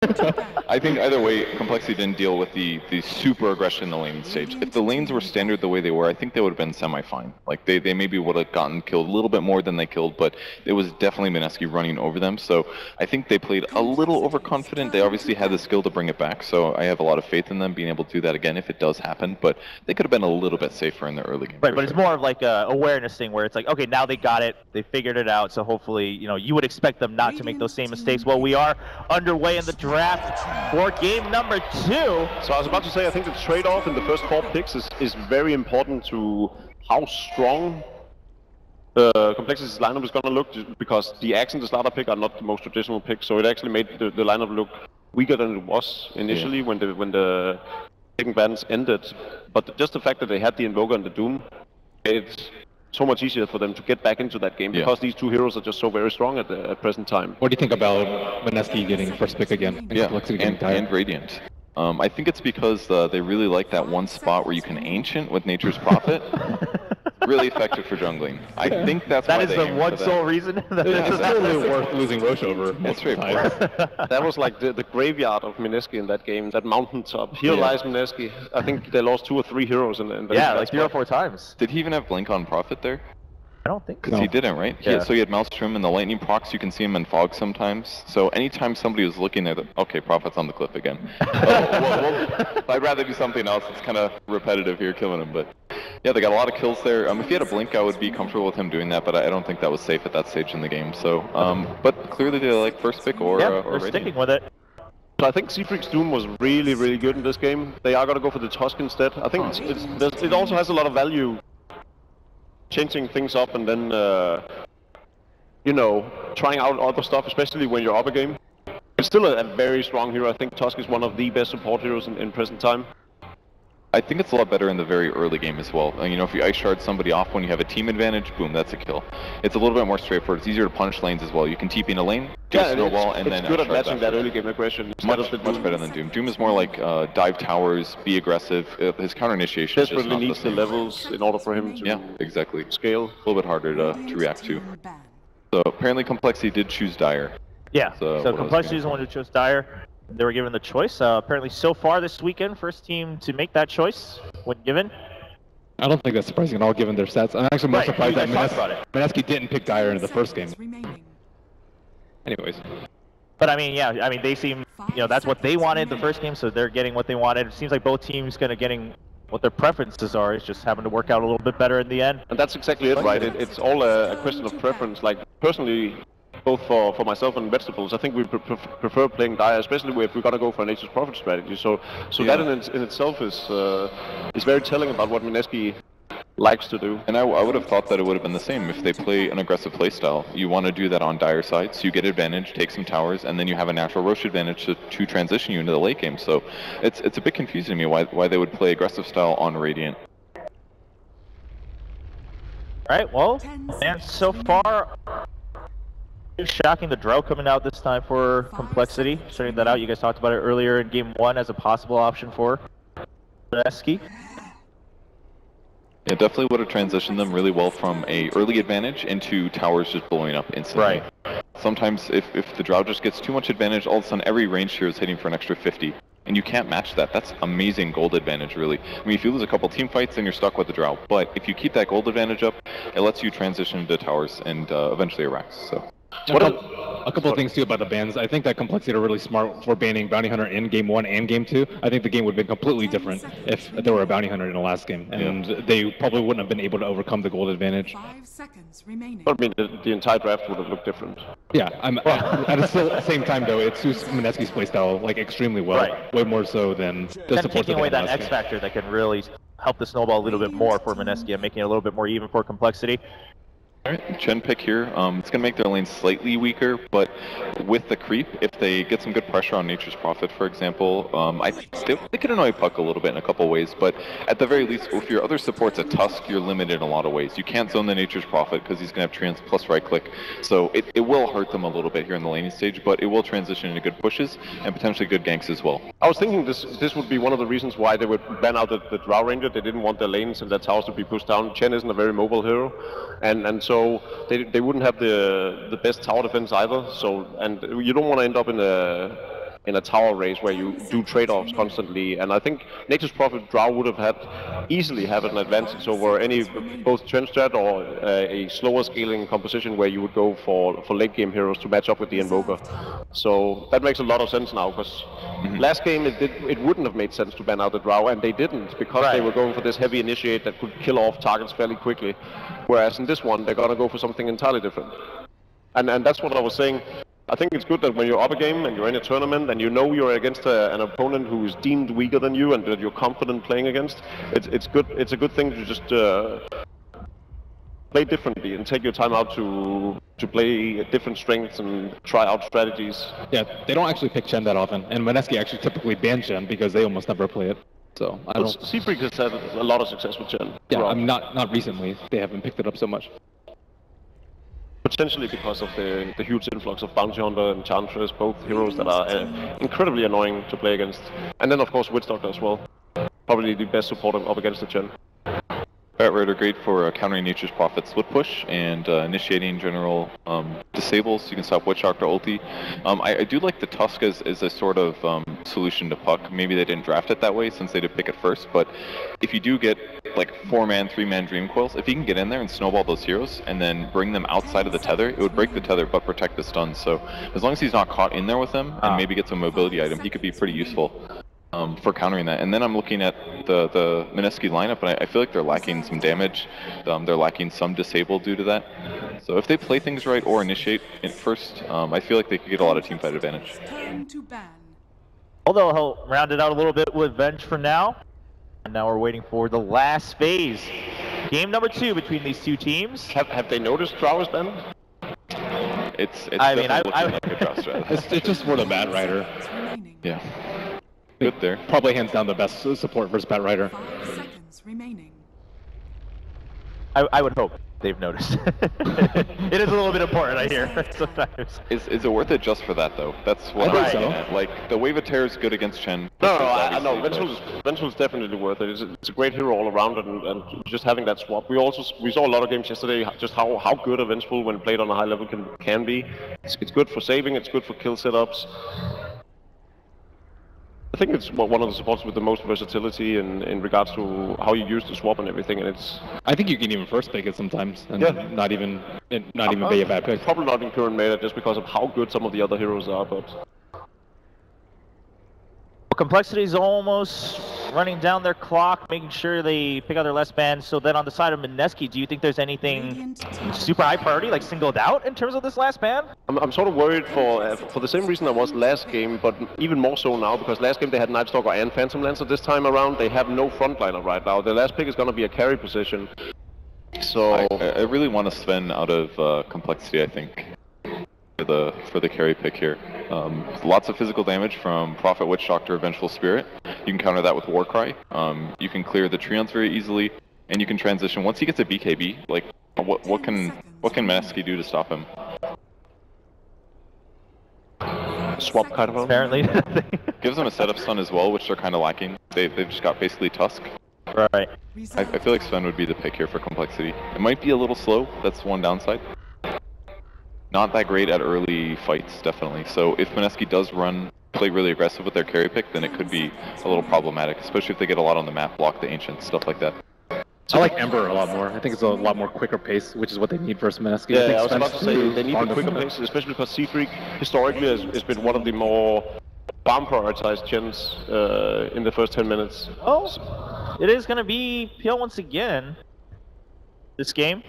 I think either way, Complexity didn't deal with the super aggression in the laning stage. If the lanes were standard the way they were, I think they would have been semi-fine. Like, they maybe would have gotten killed a little bit more than they killed, but it was definitely Mineski running over them. So I think they played a little overconfident. They obviously had the skill to bring it back, so I have a lot of faith in them being able to do that again if it does happen, but they could have been a little bit safer in the early game. Right, but it's more of like a awareness thing where it's like, okay, now they got it, they figured it out, so hopefully, you know, you would expect them not to make those same mistakes. Well, we are underway in the draft for game number 2. So I was about to say, I think the trade-off in the first 4 picks is very important to how strong Complexity's lineup is going to look, because the Axe and the starter pick are not the most traditional picks, so it actually made the lineup look weaker than it was initially when the second bans ended. But just the fact that they had the Invoker and the Doom, it's so much easier for them to get back into that game, because these 2 heroes are just so very strong at the present time. What do you think about Mineski getting first pick again? And Radiant. I think it's because they really like that one spot where you can Ancient with Nature's Prophet. Really effective for jungling. I think that's why that is the one sole reason. It's totally worth losing Roche over. That's right. That was like the graveyard of Mineski in that game, that mountaintop. Here lies Mineski. I think they lost 2 or 3 heroes in like 3 or 4 times. Did he even have Blink on Prophet there? I don't think Because he didn't, right? So he had Maelstrom and the Lightning procs. You can see him in Fog sometimes. So anytime somebody was looking at it, okay, Prophet's on the cliff again. I'd rather do something else. It's kind of repetitive here, killing him. But yeah, they got a lot of kills there. If he had a Blink, I would be comfortable with him doing that. But I don't think that was safe at that stage in the game. So, but clearly they like first pick or they're sticking with it. So I think Seafreak's Doom was really, really good in this game. They are going to go for the Tusk instead. I think it also has a lot of value, changing things up and then, you know, trying out other stuff, especially when you're up a game. It's still a very strong hero. I think Tusk is one of the best support heroes in present time. I think it's a lot better in the very early game as well. You know, if you ice shard somebody off when you have a team advantage, boom, that's a kill. It's a little bit more straightforward. It's easier to punish lanes as well. You can TP in a lane, do a snowball, and then it's good at matching that early game aggression. Much better than Doom. Doom is more like dive towers, be aggressive. His counter initiation is just not needs the levels in order for him to scale. A little bit harder to react to. So apparently Complexity did choose Dire. Yeah, so Complexity is the one who chose Dire. They were given the choice. Apparently, so far this weekend, first team to make that choice when given. I don't think that's surprising at all, given their stats. I'm actually more surprised that Mineski didn't pick Dire in the first game. Anyways. But I mean, they seem, you know, that's what they wanted the first game, so they're getting what they wanted. It seems like both teams kind of getting what their preferences are. It's just having to work out a little bit better in the end. And that's exactly it, right? It's all a question of preference. Like, personally, both for myself and Vegetables, I think we prefer playing Dire, especially if we gotta go for a Nature's Prophet strategy. So that in itself is very telling about what Mineski likes to do. And I would have thought that it would have been the same if they play an aggressive playstyle. You want to do that on Dire side, so you get advantage, take some towers, and then you have a natural Roche advantage to transition you into the late game. So it's a bit confusing to me why they would play aggressive style on Radiant. Alright, well, and so far, shocking the Drow coming out this time for Complexity. Starting that out, you guys talked about it earlier in game 1 as a possible option for Mineski. It definitely would have transitioned them really well from a early advantage into towers just blowing up instantly. Right. Sometimes if the Drow just gets too much advantage, all of a sudden every ranged hero is hitting for an extra 50. And you can't match that. That's amazing gold advantage, really. I mean, if you lose a couple team fights, then you're stuck with the Drow. But if you keep that gold advantage up, it lets you transition into towers and eventually a Rax. So. A couple of things too about the bans. I think that Complexity are really smart for banning Bounty Hunter in game 1 and game 2. I think the game would have been completely different if there were a Bounty Hunter in the last game, and they probably wouldn't have been able to overcome the gold advantage. 5 seconds remaining. I mean, the entire draft would have looked different. Yeah, at the same time though, it suits Mineski's playstyle like extremely well, way more so than the kind of support taking away that X factor that can really help the snowball a little bit more for Mineski and making it a little bit more even for Complexity. Alright, Chen pick here. It's going to make their lane slightly weaker, but with the creep, if they get some good pressure on Nature's Prophet, for example, I think they could annoy Puck a little bit in a couple ways, but at the very least, if your other support's a Tusk, you're limited in a lot of ways. You can't zone the Nature's Prophet because he's going to have trans plus right click, so it will hurt them a little bit here in the laning stage, but it will transition into good pushes and potentially good ganks as well. I was thinking this would be one of the reasons why they would ban out the Drow Ranger. They didn't want their lanes and their towers to be pushed down. Chen isn't a very mobile hero, and so they wouldn't have the best tower defense either. So, and you don't want to end up in a a tower race where you do trade-offs constantly. And I think Nature's Prophet Drow would have easily had an advantage over any both Chen strat or a slower scaling composition where you would go for late game heroes to match up with the Invoker. So that makes a lot of sense now, because last game it wouldn't have made sense to ban out the Drow, and they didn't, because they were going for this heavy initiate that could kill off targets fairly quickly. Whereas in this one, they're gonna go for something entirely different. And that's what I was saying. I think it's good that when you're up a game and you're in a tournament and you know you're against an opponent who is deemed weaker than you and that you're confident playing against, it's good. It's a good thing to just play differently and take your time out to play different strengths and try out strategies. Yeah, they don't actually pick Chen that often, and Mineski actually typically ban Chen because they almost never play it. So I don't. Seafreak has had a lot of success with Chen. Yeah, I mean not recently. They haven't picked it up so much. Potentially because of the huge influx of Bounty Hunter and Enchantress, both heroes that are incredibly annoying to play against. And then of course Witch Doctor as well. Probably the best support up against the Chen. Bat Rider great for countering Nature's Prophet split push and initiating general disables, so you can stop Witch Doctor ulti. I do like the Tusk as a sort of solution to Puck. Maybe they didn't draft it that way since they did pick it first, but if you do get like 4-man, 3-man Dream Coils, if you can get in there and snowball those heroes and then bring them outside of the tether, it would break the tether but protect the stun. So as long as he's not caught in there with them and maybe gets a mobility item, he could be pretty useful. For countering that. And then I'm looking at the Mineski lineup, and I feel like they're lacking some damage. They're lacking some disable due to that. So if they play things right or initiate it first, I feel like they could get a lot of teamfight advantage. Although he'll round it out a little bit with Venge for now. And now we're waiting for the last phase. Game number 2 between these two teams. Have they noticed Drow is banned? It's I mean, looking like a draw strat. It's just for the Bat Rider. Yeah. Good there. Probably hands down the best support versus Bat Rider. 5 seconds remaining. I would hope they've noticed. It is a little bit important, I hear, sometimes. Is it worth it just for that, though? That's what I I'm think so. looking at. Like, the Wave of Terror is good against Chen. I know. Vengeful's definitely worth it. It's a great hero all around, and just having that swap. We saw a lot of games yesterday, just how good a Vengeful when played on a high level can be. It's good for saving, it's good for kill setups. I think it's one of the supports with the most versatility in regards to how you use the swap and everything, and it's... I think you can even first pick it sometimes, and not even be a bad pick. Probably not in current meta just because of how good some of the other heroes are, but... Complexity is almost running down their clock, making sure they pick out their last band. So then on the side of Mineski, do you think there's anything super high priority, like singled out in terms of this last band? I'm sort of worried for the same reason I was last game, but even more so now, because last game they had Night Stalker and Phantom Lancer. This time around, they have no frontliner right now. Their last pick is going to be a carry position. So I really want to Sven out of Complexity, I think, for the carry pick here. Lots of physical damage from Prophet, Witch Doctor, Vengeful Spirit. You can counter that with Warcry. You can clear the Treants very easily, and you can transition. Once he gets a BKB, like what can Mineski do to stop him? swap kind of Apparently. Gives them a setup stun as well, which they're kind of lacking. They've just got basically Tusk. Right. I feel like Sven would be the pick here for Complexity. It might be a little slow, that's one downside. Not that great at early fights, definitely. So if Mineski does play really aggressive with their carry pick, then it could be a little problematic, especially if they get a lot on the map, block the Ancients, stuff like that. I like Ember a lot more. I think it's a lot more quicker pace, which is what they need versus Mineski. Yeah, I was about to say, they need the quicker pace, especially because Seafreak historically has been one of the more bomb-prioritized gens in the first 10 minutes. Oh, it is going to be PL once again, this game.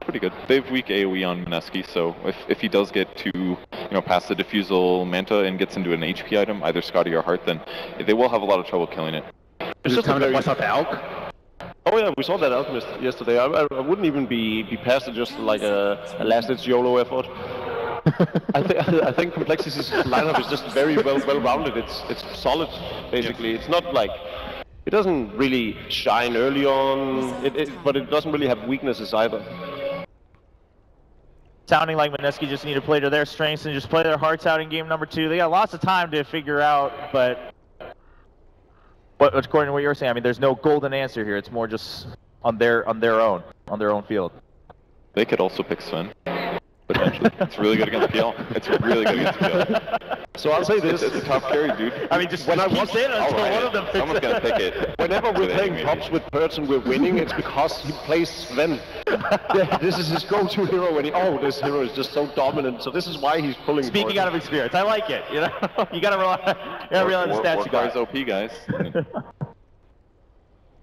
Pretty good. They have weak AoE on Mineski, so if he does get to, past the Diffusal Manta and gets into an HP item, either Scotty or Heart, then they will have a lot of trouble killing it. It's just coming to bust out the Alk. Oh yeah, we saw that Alchemist yesterday. I wouldn't even be past it just like a last-ditch YOLO effort. I think Complexity's lineup is just very well-rounded. It's solid, basically. It's not like... It doesn't really shine early on, but it doesn't really have weaknesses either. Sounding like Mineski just need to play to their strengths and just play their hearts out in game number 2. They got lots of time to figure out, but according to what you're saying, I mean, there's no golden answer here. It's more just on their own field. They could also pick Sven. potentially. It's really good against PL. It's really good against PL. So I'll say this. It's a tough carry, dude. I mean, just When I keep watch- saying it until one of them picks Someone's gonna pick it. Whenever we're With playing AoE. pubs with Perch and we're winning, it's because he plays Sven. Yeah, this is his go-to hero when this hero is just so dominant. So this is why he's pulling. Speaking out of experience, I like it. You know, you gotta realize the stats you got. OP, guys. I mean,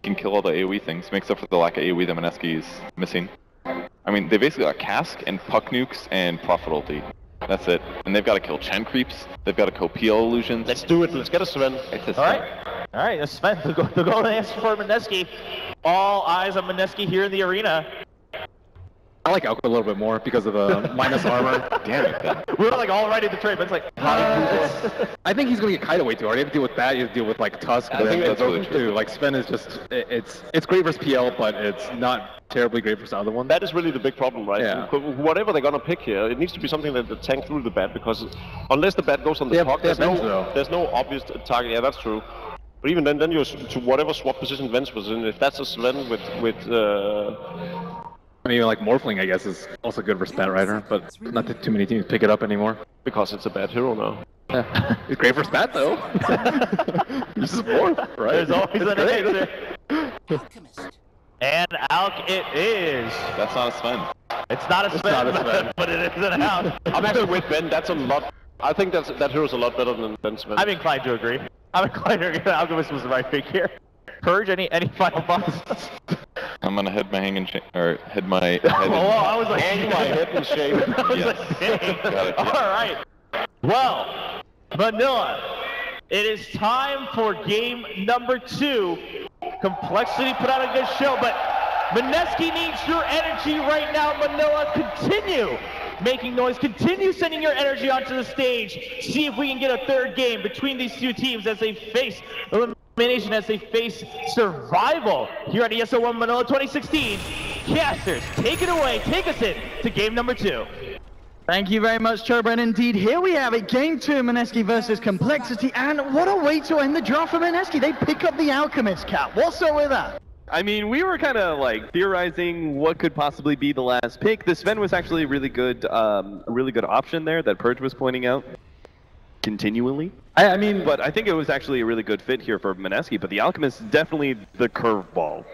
can kill all the AoE things, makes up for the lack of AoE that Mineski is missing. I mean, they basically got Cask and Puck Nukes and Prophet Ulti. That's it. And they've got to kill Chen Creeps, they've got to kill PL Illusions. Let's do it. Let's get a Sven. Alright, that's Sven. The golden answer for Mineski. All eyes on Mineski here in the arena. I like Alka a little bit more because of the minus armor. Damn it, Ben. We're like all ready to trade, but it's like, I think he's going to get kite away too hard. You have to deal with that, you have to deal with like Tusk. I think that's really true. Like Sven is just, it's great versus PL, but it's not terribly great for the other one. That is really the big problem, right? Yeah. Whatever they're gonna pick here, it needs to be something that the tank through the bat, because unless the bat goes on the puck, there's no obvious target. Yeah, that's true. But even then you're to whatever swap position Vence was in. If that's a Sven with I mean, like Morphling, I guess, is also good for Spat Rider, but not that too many teams pick it up anymore. because it's a bad hero now. It's great for Spat, though. This is Morph, right? There's always an answer. And Alk it is. That's not a Sven. It's not a Sven, but it is an Alk. I'm actually with Ben. That's a lot. I think that hero's a lot better than Sven. I'm inclined to agree. Alchemist was the right pick here. Purge, any final thoughts? I'm gonna head my hang and or head my head Oh, I was like, Hang my head in shame. I was Yes. like, dang. Got it, yeah. All right. Well, Manila, it is time for game number 2. Complexity put out a good show, but Mineski needs your energy right now. Manila, continue making noise. Continue sending your energy onto the stage. See if we can get a third game between these two teams as they face elimination, as they face survival here at ESL One Manila 2016. Casters, take it away. Take us in to game number 2. Thank you very much, Choba, and indeed, here we have it, Game 2, Mineski versus Complexity, and what a way to end the draft for Mineski. They pick up the Alchemist cap. What's up with that? I mean, we were kind of like theorizing what could possibly be the last pick. The Sven was actually a really good option there that Purge was pointing out continually. I mean, But I think it was actually a really good fit here for Mineski, but the Alchemist is definitely the curveball.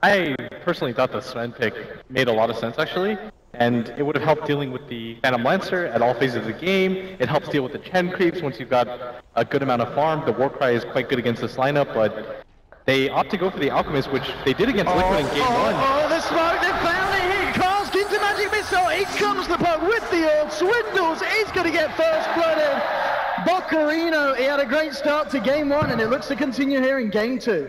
I personally thought the Sven pick made a lot of sense, actually. And it would have helped dealing with the Phantom Lancer at all phases of the game. It helps deal with the Chen creeps once you've got a good amount of farm. The Warcry is quite good against this lineup, but they opt to go for the Alchemist, which they did against Liquid in Game 1. Oh, the smoke, they found it here. Cask into Magic Missile. In comes the puck with the ult. Swindles is going to get first blooded. Boccarino, he had a great start to Game 1, and it looks to continue here in Game 2.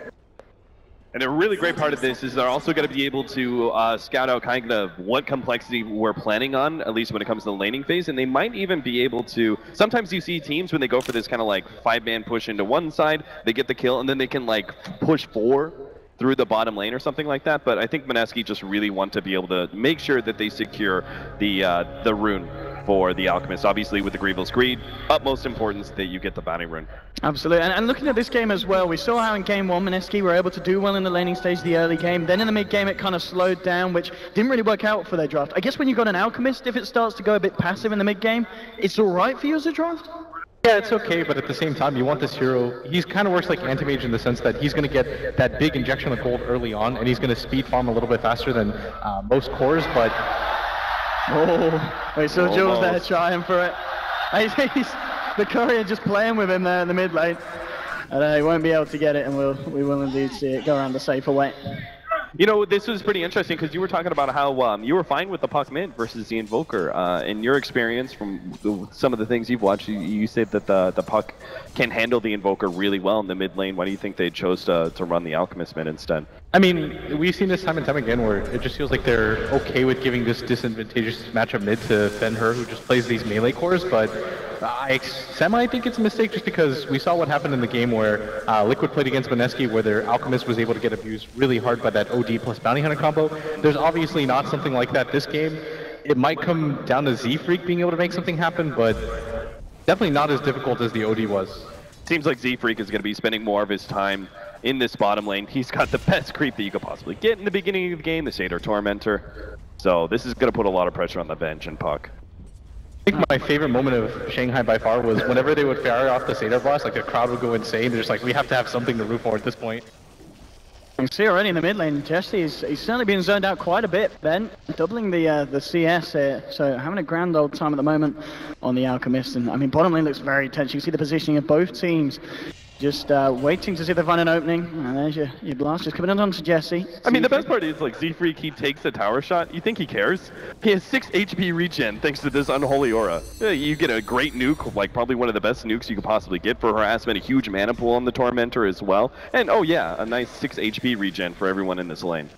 And a really great part of this is they're also going to be able to scout out kind of what complexity we're planning on, at least when it comes to the laning phase, and they might even be able to, sometimes you see teams when they go for this kind of like 5-man push into one side, they get the kill, and then they can like push 4 through the bottom lane or something like that, but I think Mineski just really want to be able to make sure that they secure the rune for the Alchemist. Obviously with the Grievous Greed, utmost importance that you get the bounty rune. Absolutely, and looking at this game as well, we saw how in Game 1 Mineski were able to do well in the laning stage the early game, then in the mid game it kind of slowed down, which didn't really work out for their draft. I guess when you've got an Alchemist, if it starts to go a bit passive in the mid game, it's alright for you as a draft? Yeah, it's okay, but at the same time, you want this hero. He's kind of works like Anti-Mage in the sense that he's going to get that big injection of gold early on, and he's going to speed farm a little bit faster than most cores, but... Oh, we saw Jules there trying for it. He's the courier just playing with him there in the mid lane. And he won't be able to get it, and we will indeed see it go around the safer way. You know, this was pretty interesting because you were talking about how you were fine with the Puck mid versus the Invoker. In your experience from some of the things you've watched, you said that the Puck can handle the Invoker really well in the mid lane. Why do you think they chose to run the Alchemist mid instead? I mean, we've seen this time and time again where it just feels like they're okay with giving this disadvantageous matchup mid to Ben-Hur, who just plays these melee cores, but I semi think it's a mistake just because we saw what happened in the game where Liquid played against Mineski, where their Alchemist was able to get abused really hard by that OD plus Bounty Hunter combo. There's obviously not something like that this game. It might come down to Z-Freak being able to make something happen, but definitely not as difficult as the OD was. Seems like Z-Freak is going to be spending more of his time in this bottom lane. He's got the best creep that you could possibly get in the beginning of the game, the Satyr Tormentor. So this is going to put a lot of pressure on the bench and Puck. I think my favorite moment of Shanghai by far was whenever they would fire off the Seder Blast, like the crowd would go insane. They're just like, we have to have something to root for at this point. You can see already in the mid lane, Jesse, he's certainly been zoned out quite a bit, Ben. Doubling the CS here, so having a grand old time at the moment on the Alchemist. And I mean, bottom lane looks very tense. You can see the positioning of both teams. Just waiting to see if they find an opening. And there's your blast just coming on to Jesse. I mean, the best part is, like, Z-Freak, he takes the tower shot. You think he cares? He has 6 HP regen thanks to this Unholy Aura. You get a great nuke, like probably one of the best nukes you could possibly get for harassment, a huge mana pool on the Tormentor as well. And, oh yeah, a nice 6 HP regen for everyone in this lane.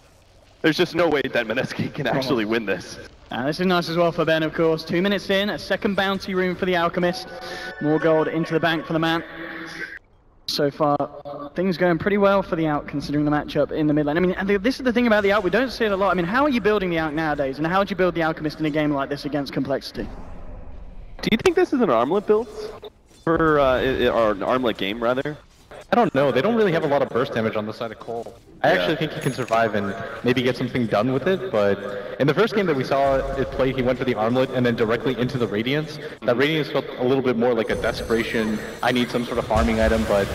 There's just no way that Mineski can actually win this. This is nice as well for Ben, of course. 2 minutes in, a second bounty rune for the Alchemist. More gold into the bank for the man. So far, things going pretty well for the Out, considering the matchup in the mid lane. I mean, this is the thing about the Out, we don't see it a lot. I mean, how are you building the Out nowadays, and how would you build the Alchemist in a game like this against Complexity? Do you think this is an armlet build? Or an armlet game, rather? I don't know. They don't really have a lot of burst damage on the side of coL. I actually think he can survive and maybe get something done with it, but in the first game that we saw it play, he went for the armlet and then directly into the Radiance. That Radiance felt a little bit more like a desperation, I need some sort of farming item, but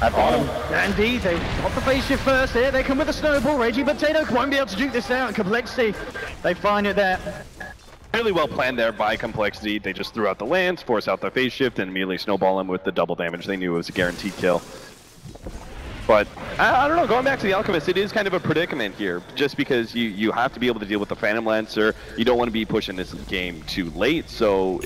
at bottom... Indeed, they pop the phase shift first here, they come with a snowball, Raging Potato won't be able to juke this out, Complexity, they find it there. Really well planned there by Complexity. They just threw out the lance, force out the phase shift, and immediately snowball him with the double damage. They knew it was a guaranteed kill. But, I don't know, going back to the Alchemist, it is kind of a predicament here, just because you have to be able to deal with the Phantom Lancer. You don't want to be pushing this game too late, so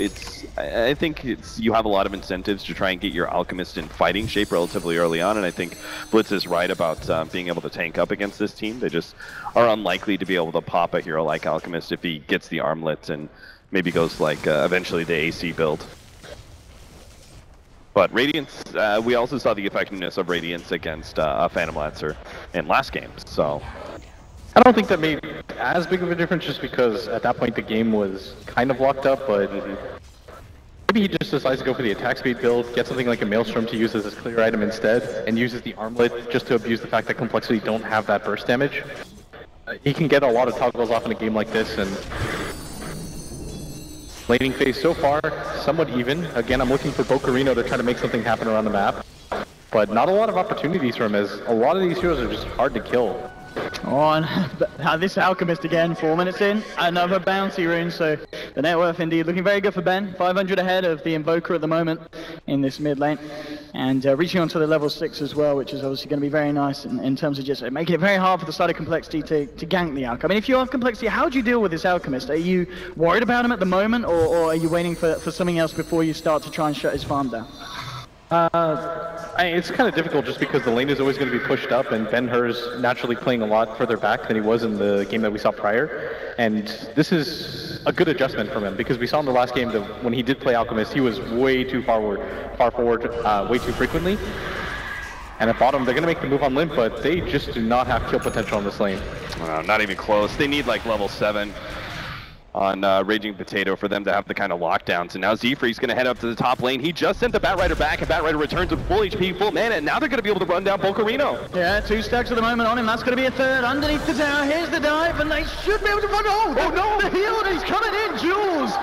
I think you have a lot of incentives to try and get your Alchemist in fighting shape relatively early on, and I think Blitz is right about being able to tank up against this team. They just are unlikely to be able to pop a hero like Alchemist if he gets the armlet and maybe goes like eventually the AC build. But Radiance, we also saw the effectiveness of Radiance against a Phantom Lancer in last game, so... I don't think that made as big of a difference just because at that point the game was kind of locked up, but maybe he just decides to go for the attack speed build, get something like a Maelstrom to use as his clear item instead, and uses the armlet just to abuse the fact that Complexity don't have that burst damage. He can get a lot of toggles off in a game like this, and... laning phase so far, somewhat even. Again, I'm looking for bo3 to try to make something happen around the map. But not a lot of opportunities for him, as a lot of these heroes are just hard to kill. This Alchemist again, 4 minutes in, another bounty rune, so the net worth indeed looking very good for Ben. 500 ahead of the Invoker at the moment in this mid lane. And reaching onto the level 6 as well, which is obviously going to be very nice in terms of just making it very hard for the side of Complexity to gank the Alchemist. I mean, if you have Complexity, how do you deal with this Alchemist? Are you worried about him at the moment, or are you waiting for something else before you start to try and shut his farm down? It's kind of difficult just because the lane is always going to be pushed up, and Ben-Hur's naturally playing a lot further back than he was in the game that we saw prior. And this is a good adjustment from him, because we saw in the last game that when he did play Alchemist, he was way too far forward, way too frequently. And at bottom, they're going to make the move on Limp, but they just do not have kill potential on this lane. Not even close. They need like level 7 on Raging Potato for them to have the kind of lockdowns. And now Z-Freak's going to head up to the top lane. He just sent the Batrider back, and Batrider returns with full HP, full mana, and now they're going to be able to run down bo3. Yeah, 2 stacks at the moment on him. That's going to be a third underneath the tower. Here's the dive, and they should be able to run. Oh no! The heal, and he's coming in. Jules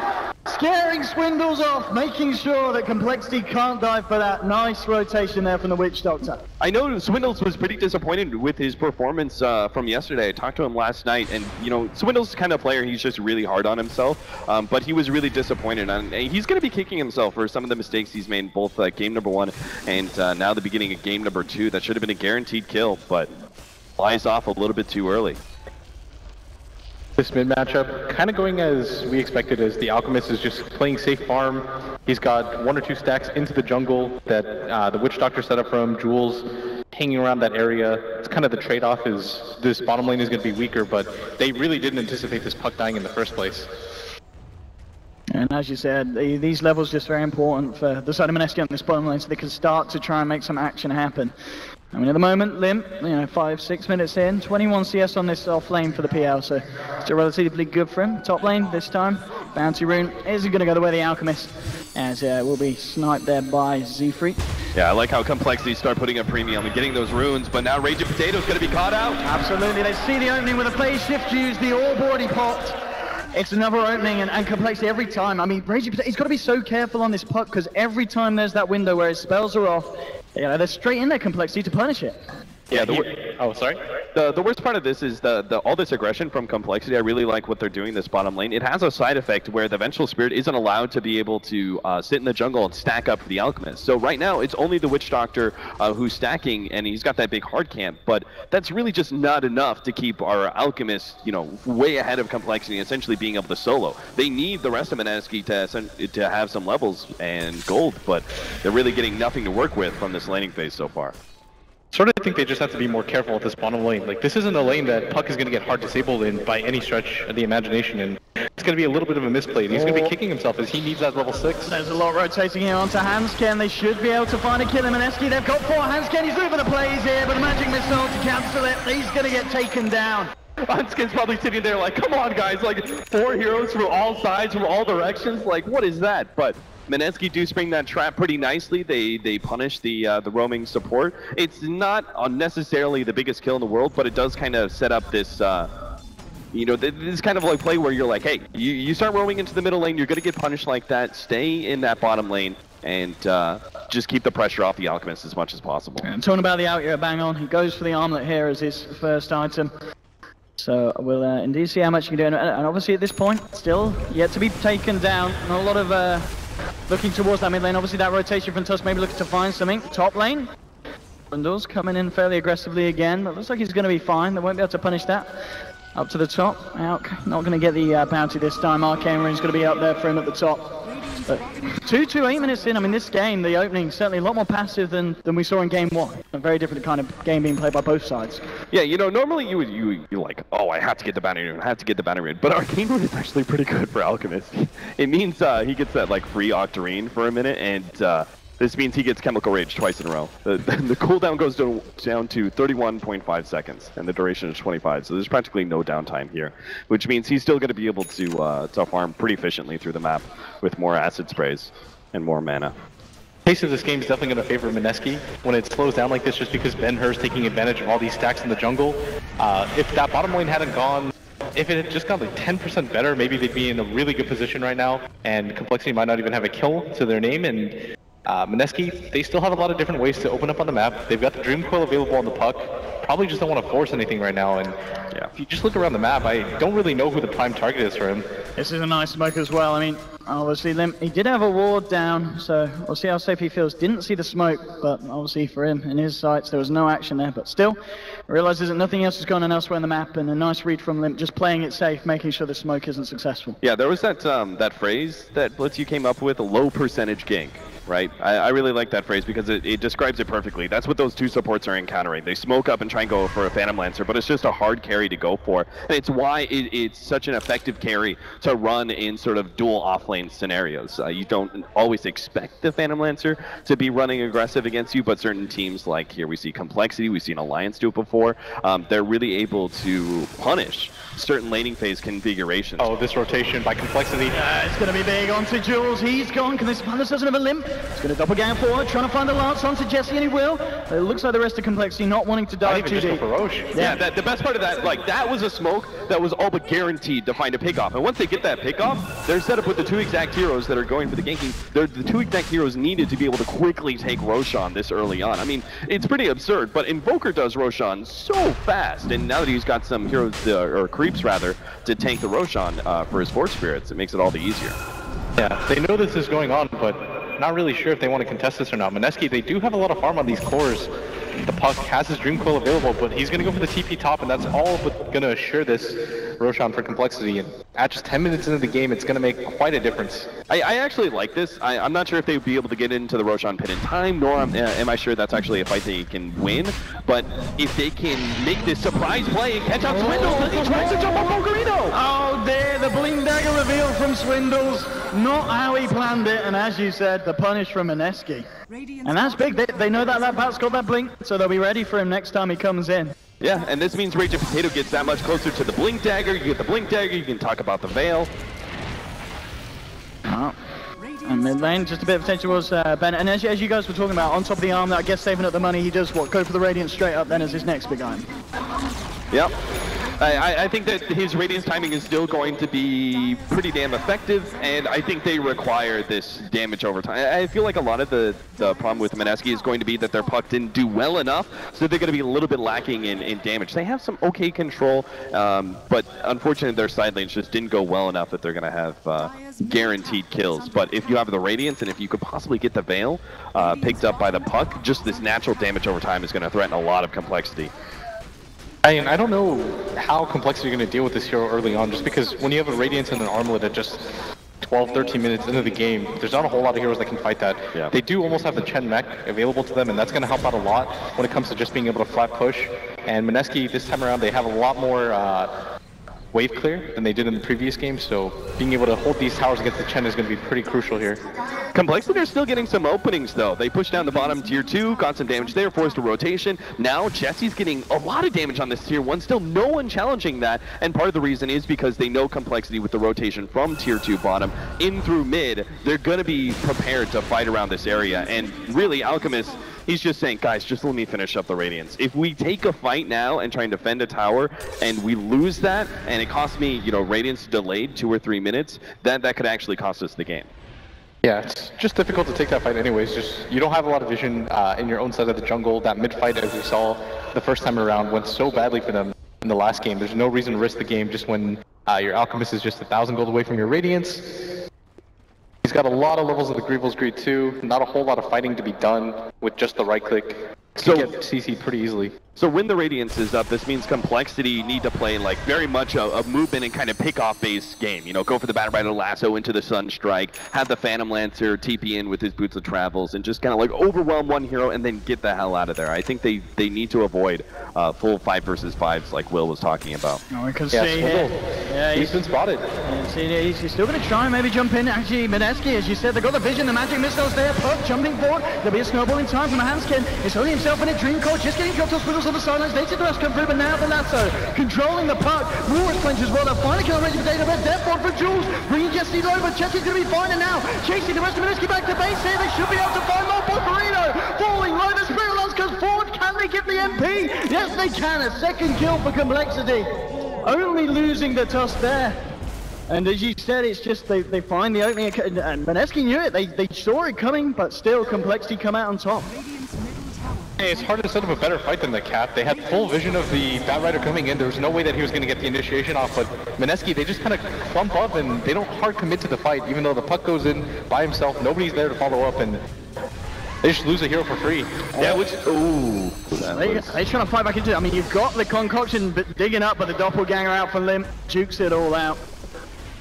scaring Swindles off, making sure that Complexity can't dive for that. Nice rotation there from the Witch Doctor. I know Swindles was pretty disappointed with his performance from yesterday. I talked to him last night, and you know, Swindles is the kind of player, he's just really hard on himself, but he was really disappointed, and he's going to be kicking himself for some of the mistakes he's made in both game number 1 and now the beginning of game number 2. That should have been a guaranteed kill, but flies off a little bit too early. This mid matchup kind of going as we expected, as the Alchemist is just playing safe farm. He's got 1 or 2 stacks into the jungle that the Witch Doctor set up for him. Jules hanging around that area. It's kind of the trade-off, is this bottom lane is going to be weaker, but they really didn't anticipate this puck dying in the first place. And as you said, these levels just very important for the side of Mineski on this bottom lane, so they can start to try and make some action happen. I mean, at the moment, Limp, 5-6 minutes in, 21 CS on this off lane for the PL, so still relatively good for him. Top lane this time, Bounty Rune isn't going to go the way of the Alchemist, as will be sniped there by Z-Freak. Yeah, I like how Complexity start putting a premium and getting those runes, but now Raging Potato's going to be caught out. Absolutely, they see the opening with a phase shift use, the orb already popped. It's another opening and complexity every time. I mean, Raging Potato, he's got to be so careful on this puck because every time there's that window where his spells are off, you know, they're straight in their complexity to punish it. Yeah, oh, sorry? The worst part of this is all this aggression from Complexity. I really like what they're doing this bottom lane. It has a side effect where the Vengeful Spirit isn't allowed to be able to sit in the jungle and stack up for the Alchemist. So right now, it's only the Witch Doctor who's stacking, and he's got that big hard camp, but that's really just not enough to keep our Alchemist, you know, way ahead of Complexity and essentially being able to solo. They need the rest of Mineski to have some levels and gold, but they're really getting nothing to work with from this laning phase so far. Sort of think they just have to be more careful with this bottom lane. Like, this isn't a lane that Puck is going to get hard disabled in by any stretch of the imagination, and it's going to be a little bit of a misplay. And he's going to be kicking himself as he needs that level 6. There's a lot rotating here onto Hansken. They should be able to find a kill in Mineski. They've got 4. Hansken, he's looking for the plays here, but a magic missile to cancel it. He's going to get taken down. Hansken's probably sitting there like, come on guys, like 4 heroes from all sides, from all directions, like what is that? But Mineski do spring that trap pretty nicely. They punish the roaming support. It's not necessarily the biggest kill in the world, but it does kind of set up this, you know, this kind of like play where you're like, hey, you start roaming into the middle lane, you're gonna get punished like that. Stay in that bottom lane and just keep the pressure off the Alchemist as much as possible. And talking about the out here, bang on. He goes for the armlet here as his first item. So we'll indeed see how much he can do. And obviously at this point, still yet to be taken down. Not a lot of looking towards that mid lane. Obviously that rotation from Tusk maybe looking to find something. Top lane. Brundle's coming in fairly aggressively again, but looks like he's going to be fine. They won't be able to punish that. Up to the top. Out. Not going to get the bounty this time. Arcane Rune's going to be up there for him at the top. But 2 to 8 minutes in, I mean, this game, the opening, certainly a lot more passive than we saw in game 1. A very different kind of game being played by both sides. Yeah, you know, normally you're like, oh, I have to get the bounty rune, I have to get the bounty rune. But Arcane Rune is actually pretty good for Alchemist. It means he gets that, like, free Octarine for a minute, and this means he gets Chemical Rage twice in a row. The cooldown goes down to 31.5 seconds, and the duration is 25, so there's practically no downtime here, which means he's still going to be able to farm pretty efficiently through the map with more acid sprays and more mana. Pace of this game is definitely going to favor Mineski when it slows down like this, just because Ben-Hur's taking advantage of all these stacks in the jungle. If that bottom lane hadn't gone, if it had just gone like 10% better, maybe they'd be in a really good position right now, and Complexity might not even have a kill to their name. And Mineski, they still have a lot of different ways to open up on the map. They've got the Dream Coil available on the puck. Probably just don't want to force anything right now. And yeah, if you just look around the map, I don't really know who the prime target is for him. This is a nice smoke as well. I mean, obviously he did have a ward down, so we'll see how safe he feels. Didn't see the smoke, but obviously for him in his sights there was no action there. But still, realizes that nothing else is going on elsewhere on the map, and a nice read from Limp, just playing it safe, making sure the smoke isn't successful. Yeah, there was that phrase that Blitz came up with, a low percentage gank. Right? I really like that phrase because it describes it perfectly. That's what those two supports are encountering. They smoke up and try and go for a Phantom Lancer, but it's just a hard carry to go for. And it's why it's such an effective carry to run in sort of dual offlane scenarios. You don't always expect the Phantom Lancer to be running aggressive against you, but certain teams, like here we see Complexity, we've seen Alliance do it before, they're really able to punish certain laning phase configurations. Oh, this rotation by Complexity. It's going to be big onto Jules. He's gone. Can this Palace doesn't have a Limp? It's going to doppelganger forward, trying to find the lance onto Jesse, and he will. But it looks like the rest of Complexity not wanting to dive too deep. Yeah, the best part of that, like, that was a smoke that was all but guaranteed to find a pickoff. And once they get that pickoff, they're set up with the 2 exact heroes that are going for the ganking. They're the 2 exact heroes needed to be able to quickly take Roshan this early on. I mean, it's pretty absurd, but Invoker does Roshan so fast, and now that he's got some heroes, or creeps rather, to tank the Roshan for his Force Spirits, it makes it all the easier. Yeah, they know this is going on, but not really sure if they want to contest this or not. Mineski, they do have a lot of farm on these cores. The Puck has his Dream Coil available, but he's going to go for the TP top, and that's all but going to assure this Roshan for Complexity. And at just 10 minutes into the game, it's going to make quite a difference. I actually like this. I'm not sure if they would be able to get into the Roshan pit in time, nor am I sure that's actually a fight they can win. But if they can make this surprise play and catch out Swindles, then he tries to jump on Bogarino! Oh, there, the Blink Dagger revealed from Swindles. Not how he planned it, and as you said, the punish from Mineski. And that's big. They know that Pat's got that blink, so they'll be ready for him next time he comes in. Yeah, and this means Raging Potato gets that much closer to the Blink Dagger. You get the Blink Dagger, you can talk about the Veil. And mid lane, just a bit of potential was Ben. And as you guys were talking about, on top of the arm, I guess saving up the money, he does what? Go for the Radiant straight up then as his next big item. Yep. I think that his Radiance timing is still going to be pretty damn effective, and I think they require this damage over time. I feel like a lot of the problem with Mineski is going to be that their puck didn't do well enough, so they're going to be a little bit lacking in damage. They have some okay control, but unfortunately their side lanes just didn't go well enough that they're going to have guaranteed kills. But if you have the Radiance, and if you could possibly get the Veil picked up by the puck, just this natural damage over time is going to threaten a lot of complexity. I don't know how Complexity are going to deal with this hero early on, just because when you have a Radiance and an Armlet at just 12-13 minutes into the game, there's not a whole lot of heroes that can fight that. Yeah. They do almost have the Chen mech available to them, and that's going to help out a lot when it comes to just being able to flat push. And Mineski, this time around, they have a lot more wave clear than they did in the previous game, so being able to hold these towers against the Chen is going to be pretty crucial here. Complexity are still getting some openings though. They pushed down the bottom tier 2, got some damage there, forced a rotation. Now Jesse's getting a lot of damage on this tier 1, still no one challenging that, and part of the reason is because they know Complexity with the rotation from tier 2 bottom in through mid, they're going to be prepared to fight around this area. And really, Alchemist, he's just saying, guys, just let me finish up the Radiance. If we take a fight now and try and defend a tower, and we lose that, and it costs me, you know, Radiance delayed 2 or 3 minutes, that could actually cost us the game. Yeah, it's just difficult to take that fight anyways. Just you don't have a lot of vision in your own side of the jungle. That mid fight, as we saw the first time around, went so badly for them in the last game. There's no reason to risk the game just when your Alchemist is just 1,000 gold away from your Radiance. He's got a lot of levels of the Grievel's Greed too. Not a whole lot of fighting to be done with just the right click. So get CC'd pretty easily. So when the Radiance is up, this means Complexity need to play like very much a movement and kind of pick-off based game. You know, go for the Battle Rider lasso into the Sunstrike, have the Phantom Lancer TP in with his Boots of Travels, and just kind of like overwhelm one hero and then get the hell out of there. I think they need to avoid full 5 versus 5s like Will was talking about. Oh, we can see here. Yeah, he's been spotted. He's still going to try and maybe jump in. Actually, Mineski, as you said, they've got the vision, the magic missiles there. Puck jumping forward. There'll be a snowball in time from Hanskin. It's only himself in a Dream Cold, just getting dropped hospitals on the sidelines. They see the rush come through, but now the lasso controlling the puck. Morris clinch as well. They're finally killing ready for Data, but Deathbond for Jules. Bringing Jesse low, but Jesse's going to be fine. And now chasing the rest of Mineski back to base here. They should be able to find more. bo3 falling low. The Spirit Lance goes forward. Can they get the MP? Yes, they can. A second kill for Complexity. Only losing the toss there. And as you said, it's just they find the opening, and Mineski knew it. They saw it coming, but still Complexity come out on top. Hey, it's hard to set up a better fight than the Cap. They had full vision of the Bat Rider coming in. There was no way that he was going to get the initiation off, but Mineski, they just kind of clump up and they don't hard commit to the fight, even though the puck goes in by himself. Nobody's there to follow up, and they just lose a hero for free. Yeah, which, ooh. They're trying to fight back into it. I mean, you've got the concoction digging up, but the doppelganger out for limp, jukes it all out.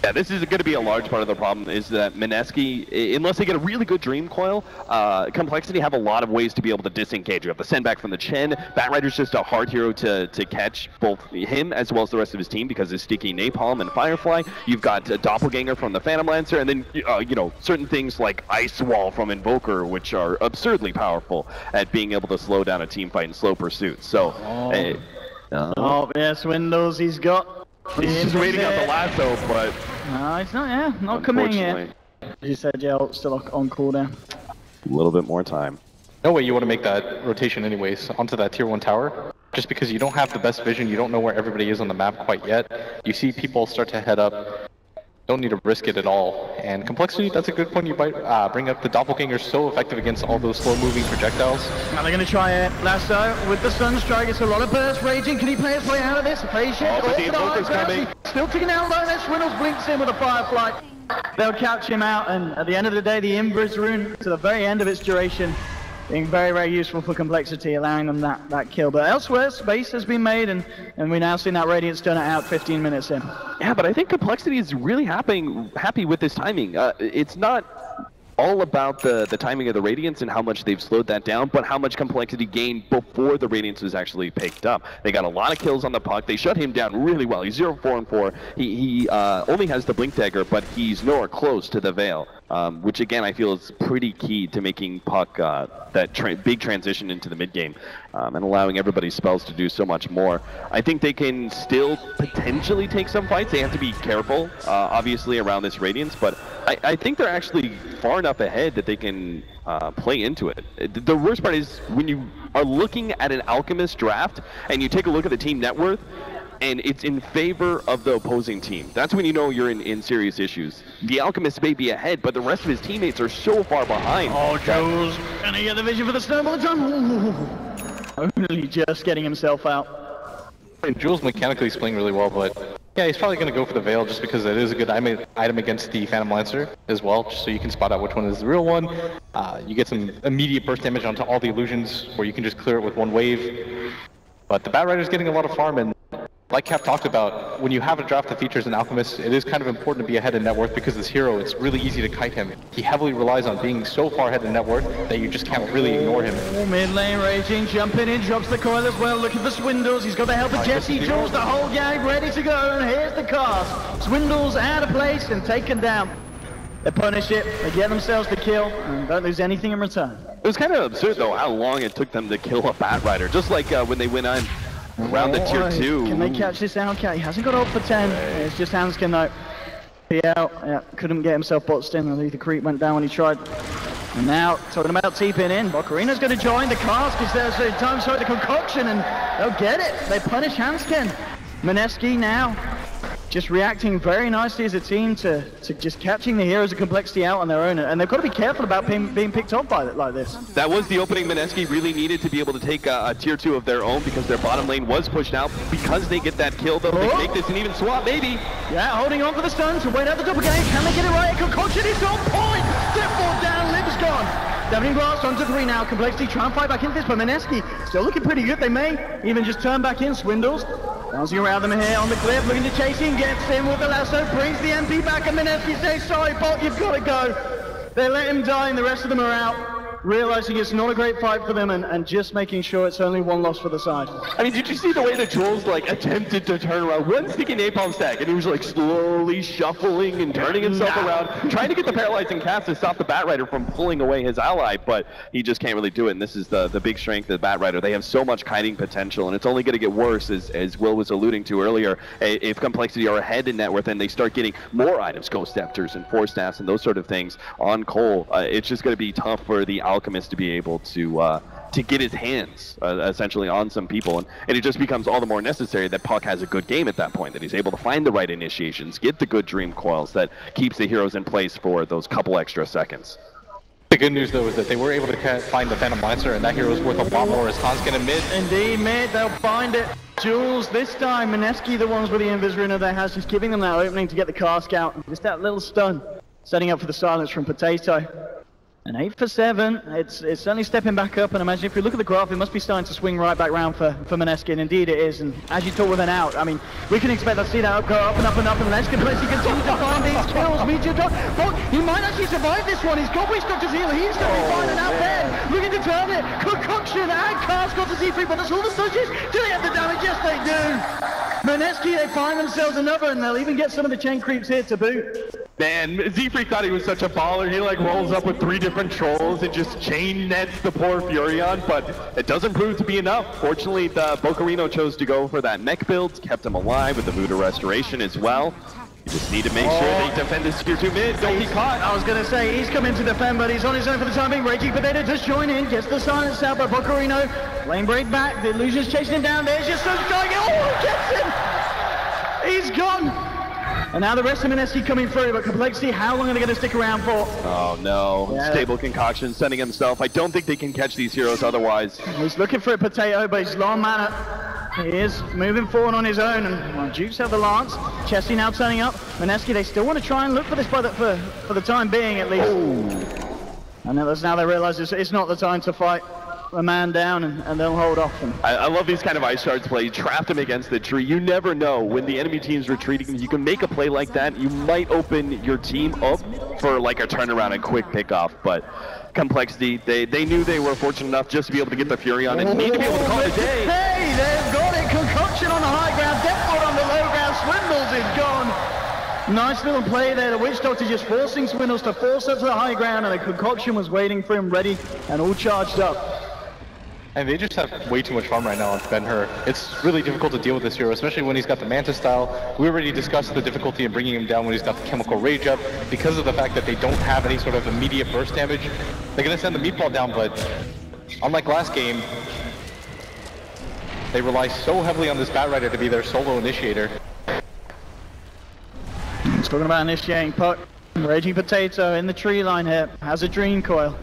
Yeah, this is going to be a large part of the problem, is that Mineski, unless they get a really good Dream Coil, Complexity have a lot of ways to be able to disengage. You have the send back from the Chen. Bat Rider's just a hard hero to catch, both him as well as the rest of his team, because his sticky Napalm and Firefly. You've got a Doppelganger from the Phantom Lancer, and then, you know, certain things like Ice Wall from Invoker, which are absurdly powerful at being able to slow down a team fight in slow pursuit. So, oh, yes, Windows, he's got. He's just waiting out the lasso, but it's not coming here. As you said, yeah, still on cooldown. A little bit more time. No way you want to make that rotation anyways onto that tier 1 tower. Just because you don't have the best vision, you don't know where everybody is on the map quite yet. You see people start to head up. Don't need to risk it at all. And Complexity, that's a good point you might bring up. The Doppelganger is so effective against all those slow-moving projectiles. Now they're going to try it. Lasso with the Sunstrike. It's a lot of burst raging. Can he play his way out of this? Patient. Oh, but the Invoker's coming. Still taking out low. Then Swindles blinks in with a Firefly. They'll catch him out, and at the end of the day, the Inver's Rune, to the very end of its duration, being very, very useful for Complexity, allowing them that kill. But elsewhere, space has been made, and we now seen that Radiance turn it out 15 minutes in. Yeah, but I think Complexity is really happy with this timing. It's not all about the timing of the Radiance and how much they've slowed that down, but how much Complexity gained before the Radiance was actually picked up. They got a lot of kills on the puck. They shut him down really well. He's 0-4-4. He only has the Blink Dagger, but he's nowhere close to the Veil, which again I feel is pretty key to making puck that big transition into the mid game and allowing everybody's spells to do so much more. I think they can still potentially take some fights. They have to be careful, obviously, around this Radiance, but I think they're actually far enough ahead that they can play into it. The worst part is when you are looking at an Alchemist draft and you take a look at the team net worth, and it's in favor of the opposing team. That's when you know you're in serious issues. The Alchemist may be ahead, but the rest of his teammates are so far behind. Oh, Jules, can he get the vision for the snowball? Only just getting himself out. And Jules mechanically is playing really well, but yeah, he's probably going to go for the Veil just because it is a good item against the Phantom Lancer as well, just so you can spot out which one is the real one. You get some immediate burst damage onto all the illusions where you can just clear it with one wave. But the Bat Rider's getting a lot of farm, and like Cap talked about, when you have a draft that features an Alchemist, it is kind of important to be ahead in net worth because this hero, it's really easy to kite him. He heavily relies on being so far ahead in net worth that you just can't really ignore him. Oh, mid lane raging, jumping in, drops the coil as well, looking for Swindles. He's got the help of Jesse, Jules, the whole gang ready to go, and here's the cast. Swindles out of place and taken down. They punish it, they get themselves the kill, and don't lose anything in return. It was kind of absurd though how long it took them to kill a Bat Rider, just like when they went on around the tier 2. Can they catch this Outcat? He hasn't got ult for 10. It's just Hanskin though. PL, yeah, couldn't get himself boxed in. I think the creep went down when he tried. And now, talking about TPing in, bo3rino's going to join. The cask is there, so time to the concoction, and they'll get it. They punish Hanskin. Mineski now, just reacting very nicely as a team to just catching the heroes of complexity out on their own, and they've got to be careful about being picked off by it like this. That was the opening. Mineski really needed to be able to take a tier 2 of their own because their bottom lane was pushed out. Because they get that kill, though, they can make this an even swap, maybe. Yeah, holding on for the stun to wait out the double game. Can they get it right? Concoction is on point. Step 4 down, Liv's gone. Dabbing blast onto 3 now. Complexity try and fight back into this, but Mineski still looking pretty good. They may even just turn back in. Swindles bouncing around them here on the cliff, looking to chase him, gets him with the lasso, brings the MP back, and Mineski says, sorry, Bot, you've got to go. They let him die, and the rest of them are out, realizing it's not a great fight for them, and just making sure it's only one loss for the side. I mean, did you see the way that Jules, like, attempted to turn around? One sticky napalm stack, and he was, like, slowly shuffling and turning himself around, trying to get the paralyzing cast to stop the Bat Rider from pulling away his ally, but he just can't really do it, and this is the big strength of the Bat Rider. They have so much kiting potential, and it's only going to get worse, as Will was alluding to earlier. If Complexity are ahead in net worth and they start getting more items, Ghost Scepters and Force Staffs and those sort of things on coL, it's just going to be tough for the Alchemist to be able to get his hands essentially on some people, and it just becomes all the more necessary that Puck has a good game at that point, that he's able to find the right initiations, get the good dream coils that keeps the heroes in place for those couple extra seconds. The good news though is that they were able to find the Phantom Lancer, and that hero is worth a lot more as Hanskin in mid. Indeed, mid, they'll find it. Jules, this time, Mineski, the ones with the Invis Rune of their house, just giving them that opening to get the cask out. Just that little stun, setting up for the silence from Potato. And 8 for 7, it's certainly stepping back up, and imagine if you look at the graph, it must be starting to swing right back round for Mineski, and indeed it is. And as you talk with an out, I mean, we can expect to see that go up and up and up, and let's continue to find these kills. He might actually survive this one. He's got Witch Doctor's heal. He's going to be finding out there. Looking to turn it. Concoction and Cask got to Z3, but there's all the surges. Do they have the damage? Yes, they do. Mineski, they find themselves another, and they'll even get some of the chain creeps here to boot. Man, Z-Freak thought he was such a baller. He like rolls up with 3 different trolls and just chain nets the poor Furion, but it doesn't prove to be enough. Fortunately, the bo3rino chose to go for that mech build, kept him alive with the Voodoo Restoration as well. You just need to make sure they defend this tier 2 mid. Don't be caught. I was going to say, he's coming to defend, but he's on his own for the time being. Raging Potato just join in, gets the silence out by bo3rino. Lane break back, the illusion's chasing him down. There's just Surge going, oh, gets him! He's gone! And now the rest of Mineski coming through, but Complexity, how long are they going to stick around for? Oh no, yeah. Stable Concoction sending himself. I don't think they can catch these heroes otherwise. He's looking for a Potato, but he's low on mana. He is moving forward on his own, and well, Dukes have the Lance. Chesty now turning up. Mineski, they still want to try and look for this for the time being, at least. Ooh. And now they realize it's not the time to fight a man down, and they'll hold off. I love these kind of ice shards play. You trap them against the tree. You never know when the enemy team's retreating. You can make a play like that. You might open your team up for like a turnaround and quick pickoff, but Complexity, they knew they were fortunate enough just to be able to get the Fury on and need to be able to call it a day. Hey, they've got it. Concoction on the high ground, Deathford on the low ground. Swindles is gone. Nice little play there. The Witch Doctor just forcing Swindles to force up to the high ground, and the Concoction was waiting for him ready and all charged up. And they just have way too much farm right now on Ben-Hur. It's really difficult to deal with this hero, especially when he's got the Manta style. We already discussed the difficulty in bringing him down when he's got the Chemical Rage up. Because of the fact that they don't have any sort of immediate burst damage, they're going to send the Meatball down, but unlike last game, They rely so heavily on this Batrider to be their solo initiator. He's talking about initiating puck. Raging Potato in the tree line here. Has a dream coil.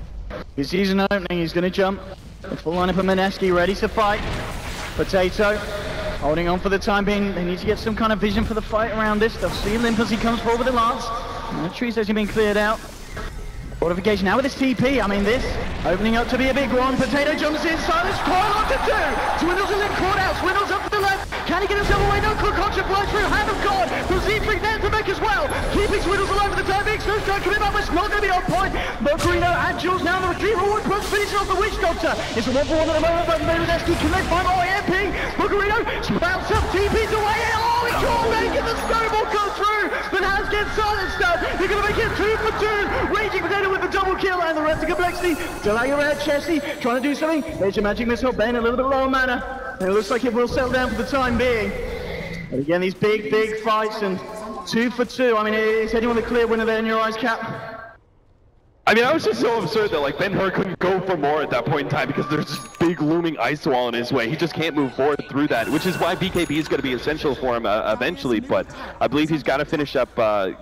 He sees an opening, he's going to jump. The full lineup of Mineski ready to fight. Potato holding on for the time being. They need to get some kind of vision for the fight around this. They'll see Limp as he comes forward with the lance. And the tree's actually been cleared out. Fortification now with his TP. I mean, this opening up to be a big one. Potato jumps in, silence, coil onto two. Swindles is in, caught out. Swindles up to the left. Can he get himself away? No, Concha flies through. Hand of God. From Z3 there to Beck as well. Keeping Swindles alive for the time being. Snow's trying to commit up, but it's not going to be on point. bo3 and Jules now in the retreat. Forward push, finishing off the Witch Doctor. It's a 1-for-1 at the moment, but Mineski can they find more EMP? bo3 sprouts up, TP's away. Oh, he can't make it. The snowball comes through. But Has gets silenced up. They're going to make it 2 for 2. Raging Potato with the double kill and the rest of Complexity. Delaying around Chessie, trying to do something. There's your magic missile, Ben, a little bit low mana. And it looks like it will settle down for the time being. But again, these big fights and 2 for 2. I mean, is anyone the clear winner there in your eyes, Cap? I mean, I was just so absurd that like Ben-Hur couldn't go for more at that point in time because there's this big looming ice wall in his way. He just can't move forward through that, which is why BKB is going to be essential for him eventually. But I believe he's got to finish up,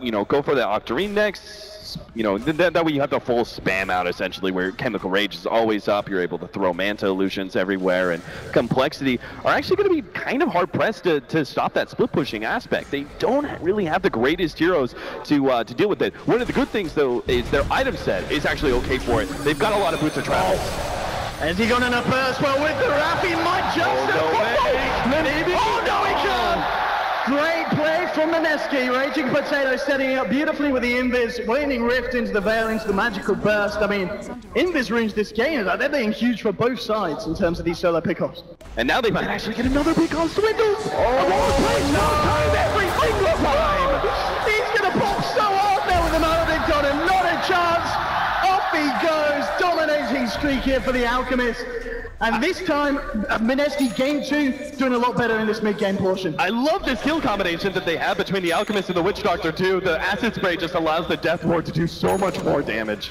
you know, go for the Octarine next. You know, that way you have the full spam out essentially, where Chemical Rage is always up. You're able to throw Manta Illusions everywhere, and Complexity are actually going to be kind of hard pressed to stop that split pushing aspect. They don't really have the greatest heroes to deal with it. One of the good things though is their item set is actually okay for it. They've got a lot of boots of travel. Has he gone in a burst? Well, with the wrap, he might just. Oh no, he can't! Great play from Mineski. Raging Potato setting it up beautifully with the Invis, waning Rift into the Veil, into the magical burst. I mean, Invis ruins this game. They're being huge for both sides in terms of these solo pickoffs. And now they might actually get another pick on Swindles. Oh, no time every single time. He's going to pop so hard now with the Melodic Got him. Not a chance. Off he goes. Dominating streak here for the Alchemist. And this time, Mineski game 2 doing a lot better in this mid-game portion. I love this kill combination that they have between the Alchemist and the Witch Doctor too. The Acid Spray just allows the Death Ward to do so much more damage.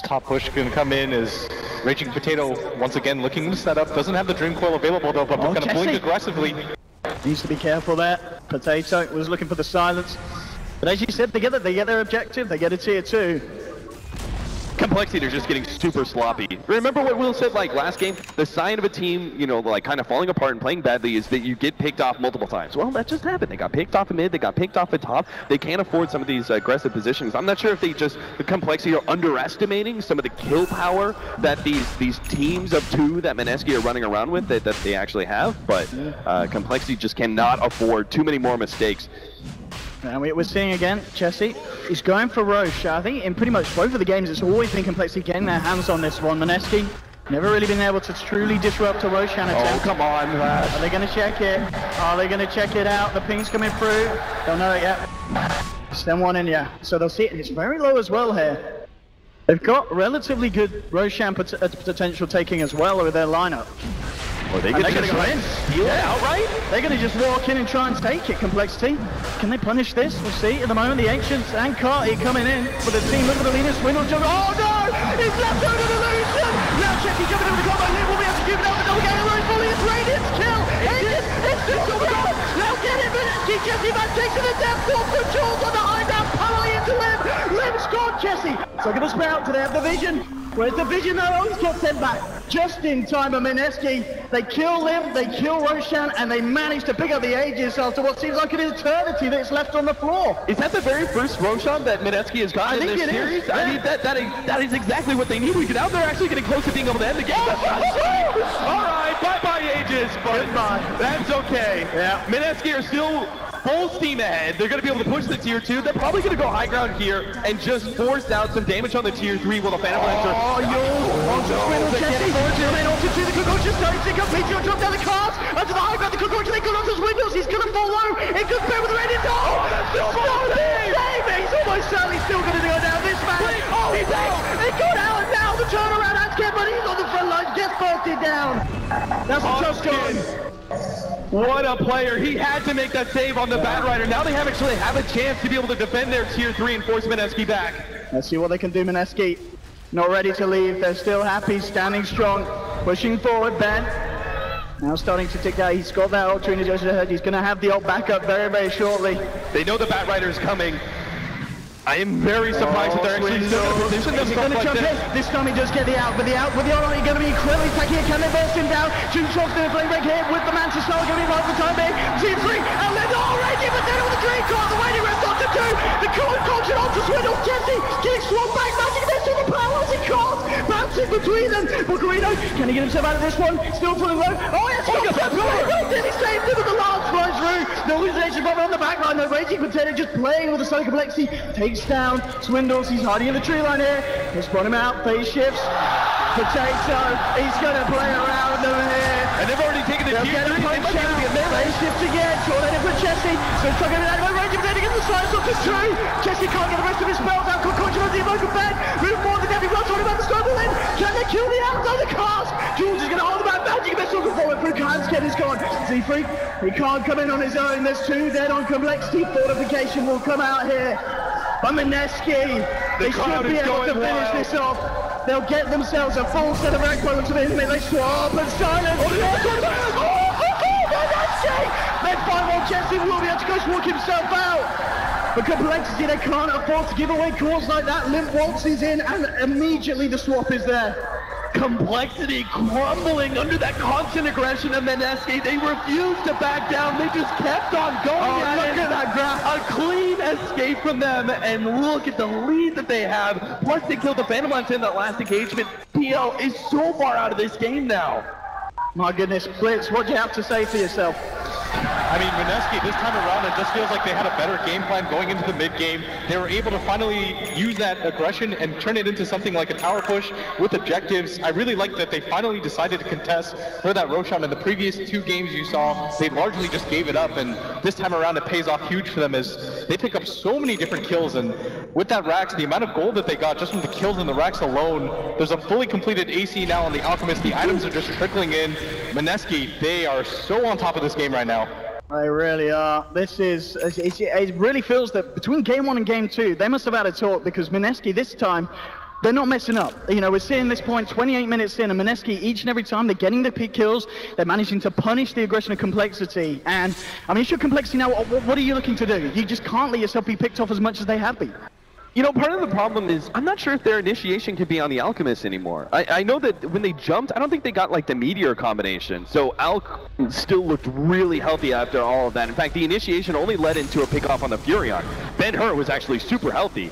Top push can come in as Raging Potato once again looking to set up. Doesn't have the Dream Coil available though, but kind of pulling aggressively. Needs to be careful there. Potato was looking for the silence. But as you said, they get their objective, they get a tier 2. Complexity, they're just getting super sloppy. Remember what Will said like last game? The sign of a team, you know, like kind of falling apart and playing badly is that you get picked off multiple times. Well, that just happened. They got picked off in mid, they got picked off at top. They can't afford some of these aggressive positions. I'm not sure if the Complexity are underestimating some of the kill power that these teams of 2 that Mineski are running around with that they actually have, but Complexity just cannot afford too many more mistakes. And we're seeing again, Chessie is going for Roche. I think in pretty much both of the games, it's always been Complexity getting their hands on this one. Mineski never really been able to truly disrupt a Roshan attempt. Oh, come on, man. Are they going to check it? Are they going to check it out? The ping's coming through. Don't know it yet. Stem one in, yeah. So they'll see it. It's very low as well here. They've got relatively good Roshan potential taking as well with their lineup. Or they going to go in, steal it outright. They're going to just walk in and try and take it, Complexity. Can they punish this? We'll see. At the moment, the Ancients and Carty coming in for the team. Look at the leader, Swindle jump. Oh no! He's left out of the illusion! Now Chessie jumping over the combo. Lib will be able to keep it out, but they'll get it right fully. It's Radiant's kill! It's just over the top! Now get it, Mineski! Chessie back takes it to death. 4 for Jules on the high ground, pummeling into Lib. Lib scored Chessie. So going to sprout. Do they have the vision? Where's the vision though? Oh, he's got sent back. Just in time of Mineski. They kill Lim, they kill Roshan, and they manage to pick up the Aegis after what seems like an eternity that's left on the floor. Is that the very first Roshan that Mineski has gotten in this series? Yeah. I mean, that is exactly what they need. We can out there actually getting close to being able to end the game. All right, bye-bye Aegis, but that's okay. Yeah. Mineski are still full steam ahead. They're going to be able to push the tier 2. They're probably going to go high ground here and just force out some damage on the tier 3 with a Phantom Lancer. Oh, yo! Onto Chessie, and then onto 2, the Cocoon starting to come. Patreon drop down the cards, onto the high ground, the Cocoon, they go onto his windows, he's going to fall low, it could pair with the Radiant. Oh, that's so save! He's almost certainly still going to go down this man. Oh, he's out! It got out, and now the turnaround, that's Ken, but he's on the front line, gets bolted down. That's just gone. What a player. He had to make that save on the Batrider. Now they actually have a chance to be able to defend their tier 3 and force Mineski back. Let's see what they can do, Mineski. Not ready to leave. They're still happy, standing strong, pushing forward, Ben. Now starting to tick out. He's got that ultra in his head. He's going to have the ult backup very, very shortly. They know the Bat Rider is coming. I am very surprised that they're actually still going to position themselves like this. This time he does get the out, but the out with the ult going to be incredibly tacky. Can they burst him down? Juneshop's going to flame break here with the Mantis Star going to be right for the time being. Z3, and then already, but then with the dream card, the waiting room, Dota 2, the cool culture onto Swindle, Jesse, getting swung back, magic missile, the power as he calls, bouncing between them. bo3, can he get himself out of this one? Still pulling low. Oh, yes, did he save him with the last fly through? The hallucination bomber on the back line, the Raging Potato just playing with the Sonic Complexity, takes down Swindles, he's hiding in the tree line here. He'll spot him out, phase shifts. Potato, he's going to play around them here. And they've already taken the They'll get a punch out, phase shifts again, tornado for Jesse. So it's not going to be that way, Raging Potato gets the slides off to 2. Jesse can't get the rest of his spells out, Concoction on the evoker back. Move forward, the Debbie Well talking about the Strobe in. Can they kill the out of the cast? Jules is going to hold him out, magic missile forward through Kansken is gone. Z3, he can't come in on his own, there's 2 dead on Complexity, fortification will come out here. But Mineski, they should be able to finish this off. They'll get themselves a full set of rank points to the enemy. They swap and silence. Mineski! Then final Jesse will be able to go walk himself out. For Complexity, they can't afford to give away calls like that. Limp waltzes in and immediately the swap is there. Complexity crumbling under that constant aggression of Mineski. They refused to back down. They just kept on going. Oh, look at that graph. A clean escape from them, and look at the lead that they have. Plus, they killed the Phantom Hunter in that last engagement. PL is so far out of this game now. My goodness, Blitz, what do you have to say for yourself? I mean, Mineski, this time around, it just feels like they had a better game plan going into the mid-game. They were able to finally use that aggression and turn it into something like a tower push with objectives. I really like that they finally decided to contest for that Roshan. In the previous 2 games you saw, they largely just gave it up, and this time around it pays off huge for them as they pick up so many different kills, and with that Rax, the amount of gold that they got just from the kills in the Rax alone, there's a fully completed AC now on the Alchemist. The items are just trickling in. Mineski, they are so on top of this game right now. They really are. This is, it really feels that between game 1 and game 2, they must have had a talk, because Mineski this time, they're not messing up. You know, we're seeing this point 28 minutes in, and Mineski, each and every time, they're getting the peak kills, they're managing to punish the aggression of Complexity. And, I mean, should Complexity now, what are you looking to do? You just can't let yourself be picked off as much as they have been. You know, part of the problem is I'm not sure if their initiation can be on the Alchemist anymore. I know that when they jumped, I don't think they got like the Meteor combination. So Alch still looked really healthy after all of that. In fact, the initiation only led into a pick-off on the Furion. Ben-Hur was actually super healthy.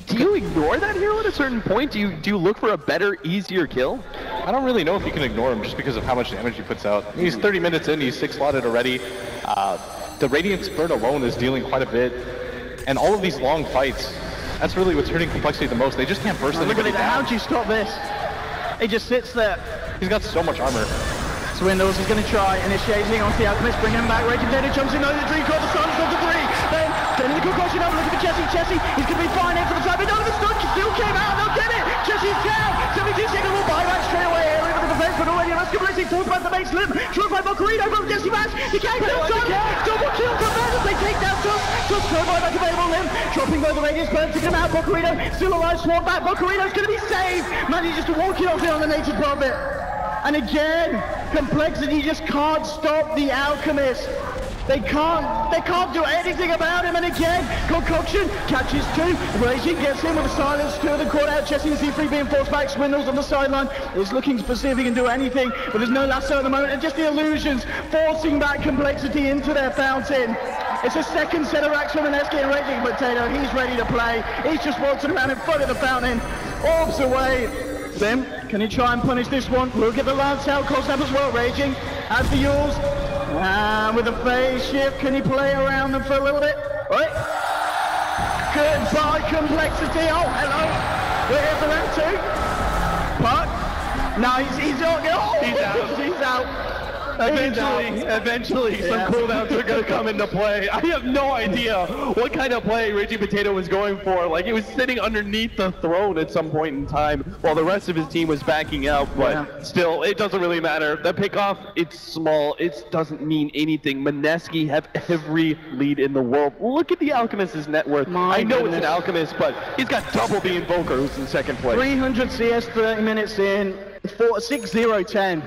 Do you ignore that hero at a certain point? Do you look for a better, easier kill? I don't really know if you can ignore him just because of how much damage he puts out. He's 30 minutes in, he's 6-slotted already. The Radiant Spurt alone is dealing quite a bit. And all of these long fights, that's really what's hurting Complexity the most. They just can't burst anybody down. How do you stop this? He just sits there. He's got so much armor. Swindles is going to try initiating onto the Alchemist, bring him back. Raging Potato jumps in over the Dream Core, the Sun's of the 3. Then, turning the concussion up, looking for Jesse. He's going to be fine in for the time, but no, the stun still came out. They'll get it. Jesse's down. 17 seconds will buy back straight away. Here with the defense, but already Mineski Complexity forced by the base limb. Tried by bo3, but Jesse Bash. He can't get it. Double kill from them as they take down Just throw by back available limb. Dropping by the radius, burn to come out. bo3 still alive, swap back. bo3's going to be saved. Manages to walk it off here on the native profit. And again, Complexity just can't stop the Alchemist. They can't do anything about him, and again, Concoction catches 2, Raging gets him with a silence, 2 of them caught out, Jesse and Z3 being forced back, Swindles on the sideline, is looking to see if he can do anything, but there's no lasso at the moment, and just the illusions forcing back Complexity into their fountain. It's a second set of racks from Mineski and Raging Potato, he's ready to play, he's just waltzing around in front of the fountain, orbs away. Then, can he try and punish this one? We'll get the Lance out, Cosnap as well, Raging, as the Yules. And with a phase shift, can he play around them for a little bit? Right. Goodbye, Complexity. Oh, hello. We're here for round 2. Puck. No, he's not. Oh, he's out. Eventually, some cooldowns are going to come into play. I have no idea what kind of play Raging Potato was going for. Like, it was sitting underneath the throne at some point in time while the rest of his team was backing out, but still, it doesn't really matter. The pickoff, it's small. It doesn't mean anything. Mineski have every lead in the world. Look at the Alchemist's net worth. I know it's an Alchemist, but he's got double the Invoker, who's in second place. 300 CS, 30 minutes in, 6-0-10.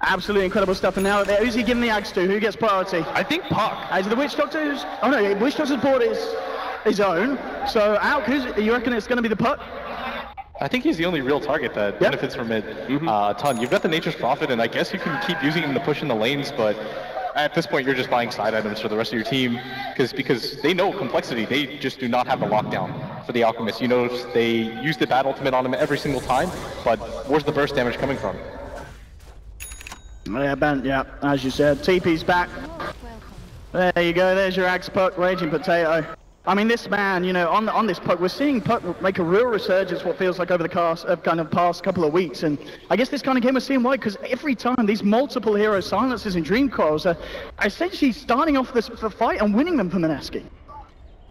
Absolutely incredible stuff. And now, who's he giving the Ags to? Who gets priority? I think Puck. Is it the Witch Doctor's? Oh no, Witch Doctor's board is his own. So, Alk, you reckon it's going to be the Puck? I think he's the only real target that benefits from it a ton. You've got the Nature's Prophet, and I guess you can keep using him to push in the lanes, but at this point you're just buying side items for the rest of your team because they know complexity. They just do not have the lockdown for the Alchemist. You know, they use the Bat Ultimate on him every single time, but where's the burst damage coming from? Yeah, Ben, yeah, as you said, TP's back. There you go, there's your Ags Puck, Raging Potato. I mean, this man, you know, on this Puck, we're seeing Puck make a real resurgence, what feels like over the past couple of weeks. And I guess this kind of game we're seeing why, because every time these multiple hero silences and dream coils are essentially starting off the fight and winning them for Mineski.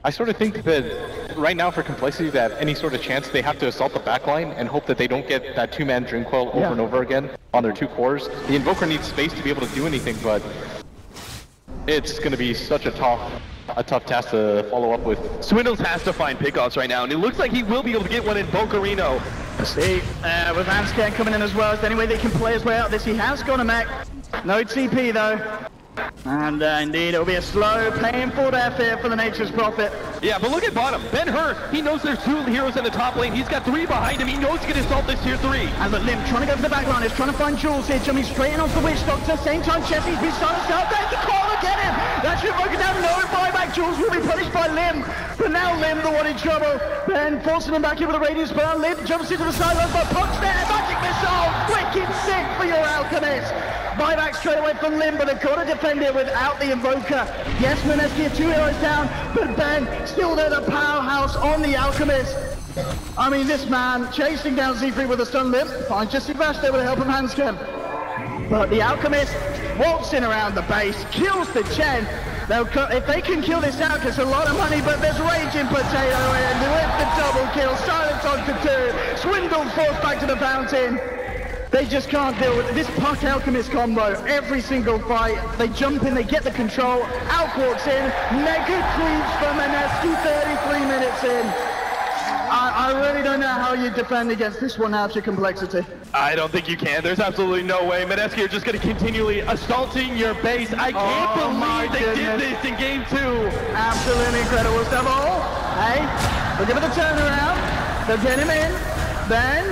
I sort of think that right now for complexity, that any sort of chance they have to assault the backline and hope that they don't get that two-man dream coil over and over again on their two cores. The Invoker needs space to be able to do anything, but it's going to be such a tough task to follow up with. Swindles has to find pickoffs right now, and it looks like he will be able to get one in Bocarino. See, with Vanscan coming in as well, is there any way they can play his way out of this? He has got a mech. No TP though. And indeed, it'll be a slow, painful death here for the Nature's Prophet. Yeah, but look at bottom. Ben Hur, he knows there's two heroes in the top lane. He's got three behind him. He knows he can assault this tier 3. And look, Lim trying to go for the back line. He's trying to find Jules here. Jumping straight in onto the Witch Doctor. Same time, Jesse's been starting to start. There's the call to get him. That should broken down. No buyback. Jules will be punished by Lim. But now Lim, the one in trouble. Ben forcing him back in with a radius spell. Lim jumps into the sidelines, but Puck's there. Magic missile. Wicked sick for your Alchemist. Buyback straight away from Lim, but they've got to defend it without the Invoker. Yes, Mineski are 2 heroes down, but Ben still there, the powerhouse on the Alchemist. I mean, this man chasing down Z3 with a stun Lim. Finds Jesse Vash there with the help of Hanscam. But the Alchemist waltzing around the base, kills the Chen. If they can kill this out, it's a lot of money, but there's Raging Potato in with the double kill. Silence on to 2. Swindle forced back to the fountain. They just can't deal with it. This Puck Alchemist combo, every single fight, they jump in, they get the control, Alk walks in, mega creeps for Mineski 33 minutes in. I really don't know how you defend against this one after complexity. I don't think you can. There's absolutely no way. Mineski are just going to continually assaulting your base. I can't believe they did this in game 2. Absolutely incredible stuff. Oh, hey, look at the turnaround. They'll get him in. Then,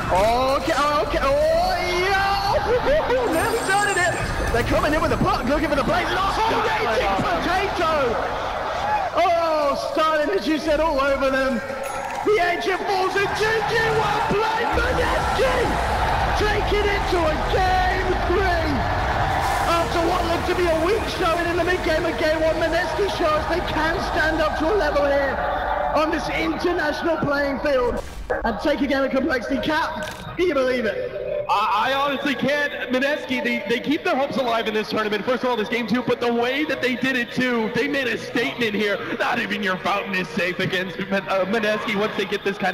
okay, oh, yeah. Nearly started it. They're coming in with the Puck, looking for the blaze. Oh, Raging Potato. Oh, starting, as you said, all over them. The ancient falls in GG, well played, Mineski! Taking it to a game 3! After what looked to be a weak showing in the mid-game of game 1, Mineski shows they can stand up to a level here on this international playing field and take a game of complexity. Cap, can you believe it? I honestly can't. Mineski, they keep their hopes alive in this tournament. First of all, this game 2, but the way that they did it too, they made a statement here. Not even your fountain is safe against Mineski once they get this kind of